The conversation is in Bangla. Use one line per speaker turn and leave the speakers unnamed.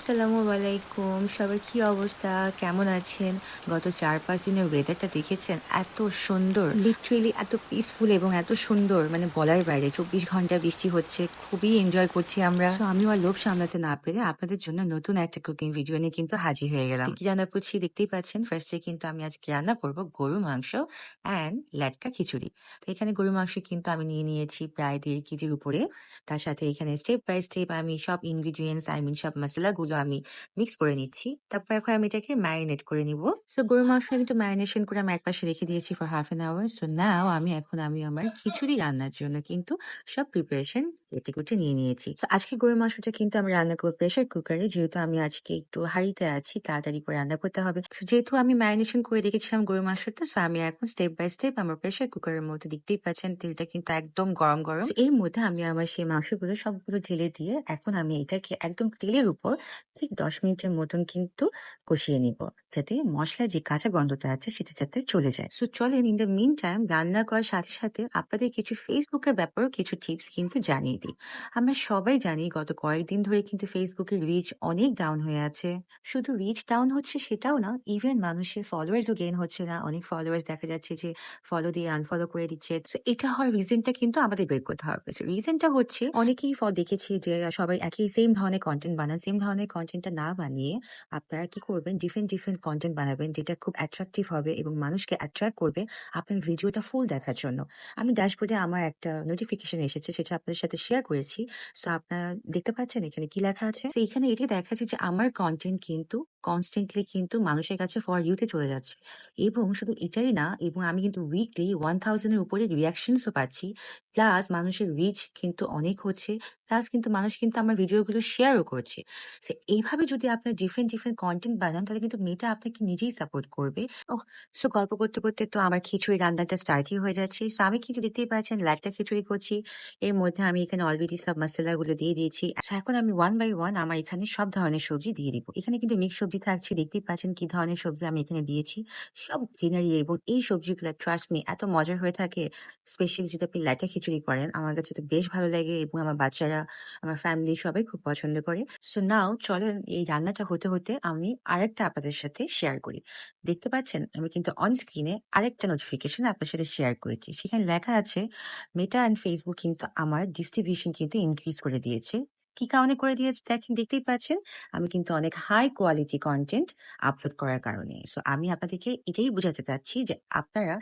আসসালামু আলাইকুম। সবার কি অবস্থা? কেমন আছেন? গত ৪-৫ দিনের ওয়েদারটা দেখেছেন? এত সুন্দর। লিটারেলি এত পিসফুল এবং এত সুন্দর মানে বলার বাইরে। ২৪ ঘন্টা বৃষ্টি হচ্ছে। খুবই এনজয় করছি আমরা। সো আমিও আর লোভ সামলাতে না পেরে আপনাদের জন্য নতুন একটা কুকিং ভিডিও নিয়ে কিন্তু হাজির হয়ে গেলাম। তো কি রান্না করছি দেখতেই পাচ্ছেন। ফার্স্টে কিন্তু আমি আজকে রান্না করব গরুর মাংস অ্যান্ড লেটকা খিচুড়ি। তো এখানে গরুর মাংস কিন্তু আমি নিয়ে নিয়েছি প্রায় ১.৫ কেজির উপরে। তার সাথে এখানে স্টেপ বাই স্টেপ আমি সব ইনগ্রিডিয়েন্টস সব মসলাগুলো আমি মিক্স করে নিচ্ছি। তারপর এখন আমি এটাকে ম্যারিনেট করে নিব। সো গরুর মাংস কিন্তু ম্যারিনেশন করে আমি একপাশে রেখে দিয়েছি for half an hour. So now আমি আমার খিচুড়ি রান্নার জন্য কিন্তু সব প্রিপারেশন কেটে নিয়ে নিয়েছি। তো আজকে গরুর মাংসটা কিন্তু আমি রান্না করবো প্রেশার কুকারে, যেহেতু আমি আজকে একটু হাঁড়িতে আছি, তাড়াতাড়ি করে রান্না করতে হবে। So যেহেতু আমি ম্যারিনেশন করে রেখেছিলাম গরুর মাংসটা, সো আমি এখন স্টেপ বাই স্টেপ আমার প্রেশার কুকারের মধ্যে দেখতেই পাচ্ছেন তেলটা কিন্তু একদম গরম গরম। So এর মধ্যে আমি আমার সেই মাংসগুলো সবগুলো ঢেলে দিয়ে এখন আমি এটাকে একদম তেলের উপর ঠিক ১০ মিনিটের মতন কিন্তু কষিয়ে নিব, যাতে মশলার যে কাঁচা গন্ধটা আছে সেটা যাতে চলে যায়। সো চলেন ইন দ্য মিন টাইম রান্না করার সাথে সাথে আপনাদের কিছু ফেসবুকের ব্যাপারেও কিছু টিপস কিন্তু জানিয়ে দিই। আমরা সবাই জানি গত কয়েকদিন ধরে কিন্তু ফেসবুকের রিচ অনেক ডাউন হয়ে আছে। শুধু রিচ ডাউন হচ্ছে সেটাও না, ইভেন মানুষের ফলোয়ার্সও গেইন হচ্ছে না। অনেক ফলোয়ার্স দেখা যাচ্ছে যে ফলো দিয়ে আনফলো করে দিচ্ছে। তো এটা হওয়ার রিজনটা কিন্তু আমাদের বের করতে হবে। রিজনটা হচ্ছে অনেকেই দেখেছি যে সবাই একই সেম ধরনের কন্টেন্ট বানান। সেম ধরনের কন্টেন্টটা না বানিয়ে আপনারা কি করবেন, ডিফারেন্ট ডিফারেন্ট কন্টেন্ট বানাবেন যেটা খুব অ্যাট্রাকটিভ হবে এবং মানুষকে অ্যাট্রাক্ট করবে আপনার ভিডিওটা ফুল দেখার জন্য। আমি ড্যাশবোর্ডে আমার একটা নোটিফিকেশন এসেছে, সেটা আপনাদের সাথে শেয়ার করেছি। সো আপনারা দেখতে পাচ্ছেন এখানে কি লেখা আছে। তো এখানে এটি দেখাচ্ছে যে আমার কন্টেন্ট কিন্তু কনস্ট্যান্টলি কিন্তু মানুষের কাছে ফর ইউতে চলে যাচ্ছে, এবং শুধু এটাই না, এবং আমি কিন্তু উইকলি 1000 এর উপরে রিয়াকশনসও পাচ্ছি। প্লাস মানুষের রিচ কিন্তু অনেক হচ্ছে। প্লাস কিন্তু মানুষ কিন্তু আমার ভিডিওগুলো শেয়ারও করছে। এইভাবে যদি আপনার ডিফারেন্ট ডিফারেন্ট কন্টেন্ট বানান, তাহলে কিন্তু মেয়েটা আপনাকে নিজেই সাপোর্ট করবে। ও সো গল্প করতে করতে তো আমার খিচুড়ি রান্নাটা স্টার্টই হয়ে যাচ্ছে। সো আমি কিন্তু দেখতেই পাচ্ছেন লাইটটা খিচুড়ি করছি। এর মধ্যে আমি এখানে অলরেডি সব মসলাগুলো দিয়ে দিয়েছি। আচ্ছা, এখন আমি ওয়ান বাই ওয়ান আমার এখানে সব ধরনের সবজি দিয়ে দিব। এখানে কিন্তু মিক্স সবজি থাকছে, দেখতেই পাচ্ছেন কি ধরনের সবজি আমি এখানে দিয়েছি। সব গ্রিনারি, এবং এই সবজিগুলো ট্রাস্ট মি এত মজার হয়ে থাকে। স্পেশালি যদি আপনি লাইটটা খিচুড়ি করেন, আমার কাছে তো বেশ ভালো লাগে, এবং আমার বাচ্চারা, আমার ফ্যামিলি সবাই খুব পছন্দ করে। সো নাও চলেন এই রান্নাটা হতে হতে আমি আরেকটা আপনাদের সাথে শেয়ার করি। দেখতে পাচ্ছেন আমি কিন্তু অন স্ক্রিনে আরেকটা নোটিফিকেশন আপনার সাথে শেয়ার করেছি। সেখানে লেখা আছে মেটা অ্যান্ড ফেসবুক কিন্তু আমার ডিস্ট্রিবিউশন কিন্তু ইনক্রিজ করে দিয়েছে। কি কারণে করে দিয়েছে দেখেন, দেখতেই পাচ্ছেন আমি কিন্তু অনেক হাই কোয়ালিটি কন্টেন্ট আপলোড করার কারণে। সো আমি আপনাদেরকে এটাই বোঝাতে চাচ্ছি যে আপনারা